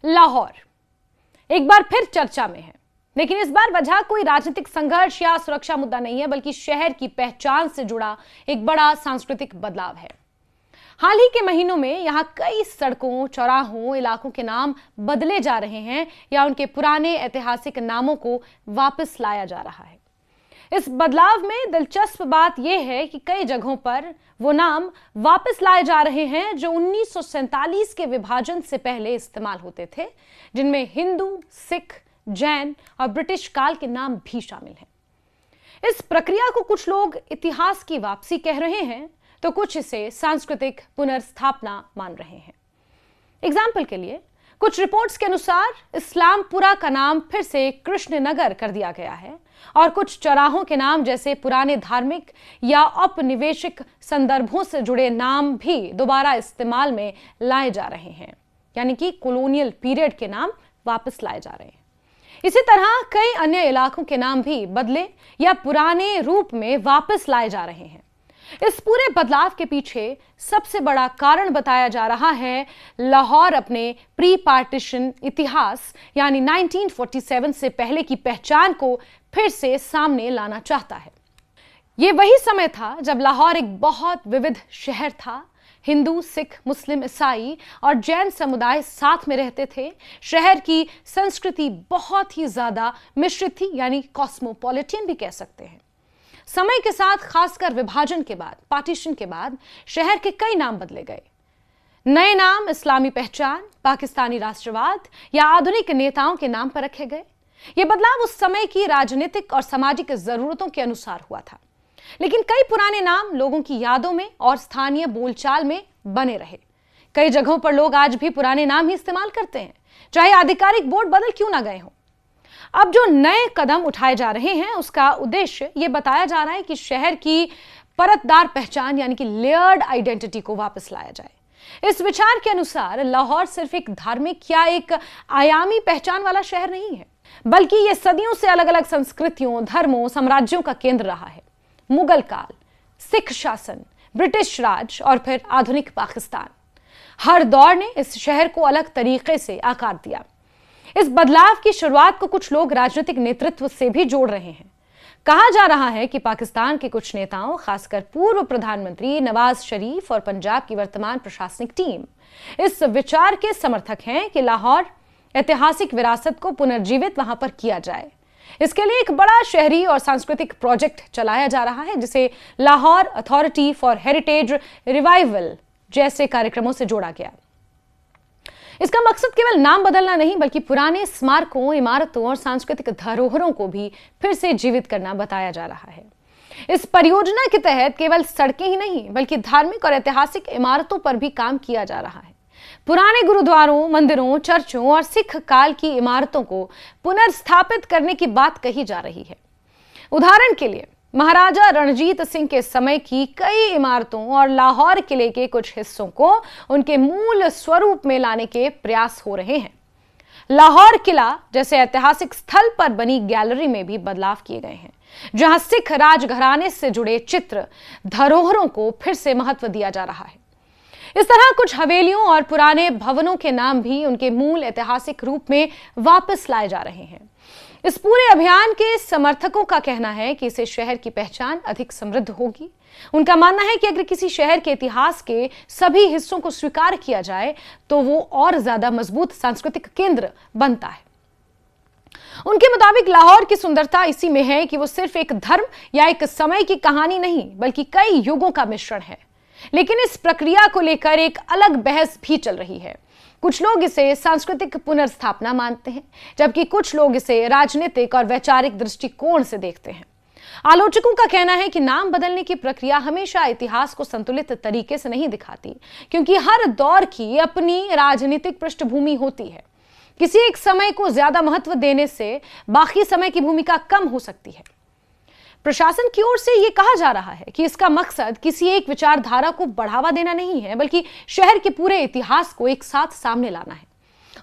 लाहौर एक बार फिर चर्चा में है, लेकिन इस बार वजह कोई राजनीतिक संघर्ष या सुरक्षा मुद्दा नहीं है, बल्कि शहर की पहचान से जुड़ा एक बड़ा सांस्कृतिक बदलाव है। हाल ही के महीनों में यहां कई सड़कों, चौराहों, इलाकों के नाम बदले जा रहे हैं या उनके पुराने ऐतिहासिक नामों को वापस लाया जा रहा है। इस बदलाव में दिलचस्प बात यह है कि कई जगहों पर वो नाम वापस लाए जा रहे हैं जो 1947 के विभाजन से पहले इस्तेमाल होते थे, जिनमें हिंदू, सिख, जैन और ब्रिटिश काल के नाम भी शामिल हैं। इस प्रक्रिया को कुछ लोग इतिहास की वापसी कह रहे हैं, तो कुछ इसे सांस्कृतिक पुनर्स्थापना मान रहे हैं। एग्जाम्पल के लिए, कुछ रिपोर्ट्स के अनुसार इस्लामपुरा का नाम फिर से कृष्णनगर कर दिया गया है और कुछ चौराहों के नाम जैसे पुराने धार्मिक या औपनिवेशिक संदर्भों से जुड़े नाम भी दोबारा इस्तेमाल में लाए जा रहे हैं, यानी कि कॉलोनियल पीरियड के नाम वापस लाए जा रहे हैं। इसी तरह कई अन्य इलाकों के नाम भी बदले या पुराने रूप में वापस लाए जा रहे हैं। इस पूरे बदलाव के पीछे सबसे बड़ा कारण बताया जा रहा है लाहौर अपने प्री पार्टीशन इतिहास यानी 1947 से पहले की पहचान को फिर से सामने लाना चाहता है। यह वही समय था जब लाहौर एक बहुत विविध शहर था। हिंदू, सिख, मुस्लिम, ईसाई और जैन समुदाय साथ में रहते थे। शहर की संस्कृति बहुत ही ज्यादा मिश्रित थी, यानी कॉस्मोपॉलिटन भी कह सकते हैं। समय के साथ, खासकर विभाजन के बाद, पार्टीशन के बाद, शहर के कई नाम बदले गए। नए नाम इस्लामी पहचान, पाकिस्तानी राष्ट्रवाद या आधुनिक नेताओं के नाम पर रखे गए। यह बदलाव उस समय की राजनीतिक और सामाजिक जरूरतों के अनुसार हुआ था, लेकिन कई पुराने नाम लोगों की यादों में और स्थानीय बोलचाल में बने रहे। कई जगहों पर लोग आज भी पुराने नाम ही इस्तेमाल करते हैं, चाहे आधिकारिक बोर्ड बदल क्यों ना गए हों। अब जो नए कदम उठाए जा रहे हैं, उसका उद्देश्य यह बताया जा रहा है कि शहर की परतदार पहचान यानी कि लेयर्ड आइडेंटिटी को वापस लाया जाए। इस विचार के अनुसार लाहौर सिर्फ एक धार्मिक या एक आयामी पहचान वाला शहर नहीं है, बल्कि यह सदियों से अलग अलग संस्कृतियों, धर्मों, साम्राज्यों का केंद्र रहा है। मुगल काल, सिख शासन, ब्रिटिश राज और फिर आधुनिक पाकिस्तान, हर दौर ने इस शहर को अलग तरीके से आकार दिया। इस बदलाव की शुरुआत को कुछ लोग राजनीतिक नेतृत्व से भी जोड़ रहे हैं। कहा जा रहा है कि पाकिस्तान के कुछ नेताओं, खासकर पूर्व प्रधानमंत्री नवाज शरीफ और पंजाब की वर्तमान प्रशासनिक टीम, इस विचार के समर्थक हैं कि लाहौर ऐतिहासिक विरासत को पुनर्जीवित वहां पर किया जाए। इसके लिए एक बड़ा शहरी और सांस्कृतिक प्रोजेक्ट चलाया जा रहा है, जिसे Lahore authority for heritage revival जैसे कार्यक्रमों से जोड़ा गया। इसका मकसद केवल नाम बदलना नहीं, बल्कि पुराने स्मारकों, इमारतों और सांस्कृतिक धरोहरों को भी फिर से जीवित करना बताया जा रहा है। इस परियोजना के तहत केवल सड़कें ही नहीं, बल्कि धार्मिक और ऐतिहासिक इमारतों पर भी काम किया जा रहा है। पुराने गुरुद्वारों, मंदिरों, चर्चों और सिख काल की इमारतों को पुनर्स्थापित करने की बात कही जा रही है। उदाहरण के लिए, महाराजा रणजीत सिंह के समय की कई इमारतों और लाहौर किले के कुछ हिस्सों को उनके मूल स्वरूप में लाने के प्रयास हो रहे हैं। लाहौर किला जैसे ऐतिहासिक स्थल पर बनी गैलरी में भी बदलाव किए गए हैं, जहां सिख राजघराने से जुड़े चित्र, धरोहरों को फिर से महत्व दिया जा रहा है। इस तरह कुछ हवेलियों और पुराने भवनों के नाम भी उनके मूल ऐतिहासिक रूप में वापस लाए जा रहे हैं। इस पूरे अभियान के समर्थकों का कहना है कि इससे शहर की पहचान अधिक समृद्ध होगी। उनका मानना है कि अगर किसी शहर के इतिहास के सभी हिस्सों को स्वीकार किया जाए तो वो और ज्यादा मजबूत सांस्कृतिक केंद्र बनता है। उनके मुताबिक लाहौर की सुंदरता इसी में है कि वो सिर्फ एक धर्म या एक समय की कहानी नहीं, बल्कि कई युगों का मिश्रण है। लेकिन इस प्रक्रिया को लेकर एक अलग बहस भी चल रही है। कुछ लोग इसे सांस्कृतिक पुनर्स्थापना मानते हैं, जबकि कुछ लोग इसे राजनीतिक और वैचारिक दृष्टिकोण से देखते हैं। आलोचकों का कहना है कि नाम बदलने की प्रक्रिया हमेशा इतिहास को संतुलित तरीके से नहीं दिखाती, क्योंकि हर दौर की अपनी राजनीतिक पृष्ठभूमि होती है। किसी एक समय को ज्यादा महत्व देने से बाकी समय की भूमिका कम हो सकती है। प्रशासन की ओर से यह कहा जा रहा है कि इसका मकसद किसी एक विचारधारा को बढ़ावा देना नहीं है, बल्कि शहर के पूरे इतिहास को एक साथ सामने लाना है।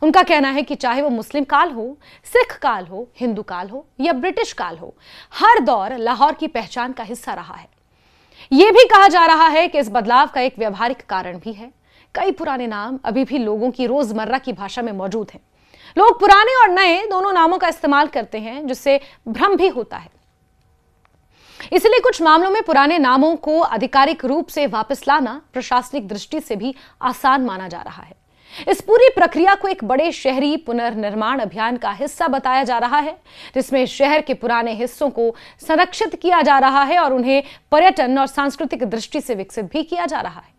उनका कहना है कि चाहे वो मुस्लिम काल हो, सिख काल हो, हिंदू काल हो या ब्रिटिश काल हो, हर दौर लाहौर की पहचान का हिस्सा रहा है। यह भी कहा जा रहा है कि इस बदलाव का एक व्यवहारिक कारण भी है। कई पुराने नाम अभी भी लोगों की रोजमर्रा की भाषा में मौजूद हैं, लोग पुराने और नए दोनों नामों का इस्तेमाल करते हैं, जिससे भ्रम भी होता है। इसलिए कुछ मामलों में पुराने नामों को आधिकारिक रूप से वापस लाना प्रशासनिक दृष्टि से भी आसान माना जा रहा है। इस पूरी प्रक्रिया को एक बड़े शहरी पुनर्निर्माण अभियान का हिस्सा बताया जा रहा है, जिसमें शहर के पुराने हिस्सों को संरक्षित किया जा रहा है और उन्हें पर्यटन और सांस्कृतिक दृष्टि से विकसित भी किया जा रहा है।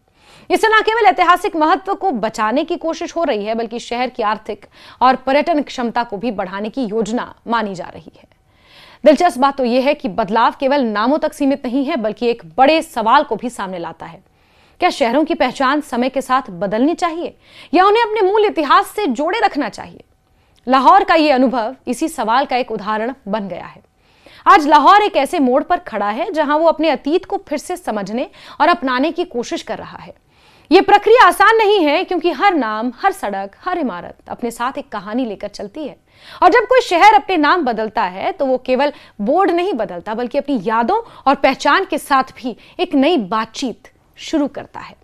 इससे न केवल ऐतिहासिक महत्व को बचाने की कोशिश हो रही है, बल्कि शहर की आर्थिक और पर्यटन क्षमता को भी बढ़ाने की योजना मानी जा रही है। दिलचस्प बात तो यह है कि बदलाव केवल नामों तक सीमित नहीं है, बल्कि एक बड़े सवाल को भी सामने लाता है। क्या शहरों की पहचान समय के साथ बदलनी चाहिए या उन्हें अपने मूल इतिहास से जोड़े रखना चाहिए? लाहौर का यह अनुभव इसी सवाल का एक उदाहरण बन गया है। आज लाहौर एक ऐसे मोड़ पर खड़ा है जहां वो अपने अतीत को फिर से समझने और अपनाने की कोशिश कर रहा है। यह प्रक्रिया आसान नहीं है, क्योंकि हर नाम, हर सड़क, हर इमारत अपने साथ एक कहानी लेकर चलती है। और जब कोई शहर अपने नाम बदलता है तो वो केवल बोर्ड नहीं बदलता, बल्कि अपनी यादों और पहचान के साथ भी एक नई बातचीत शुरू करता है।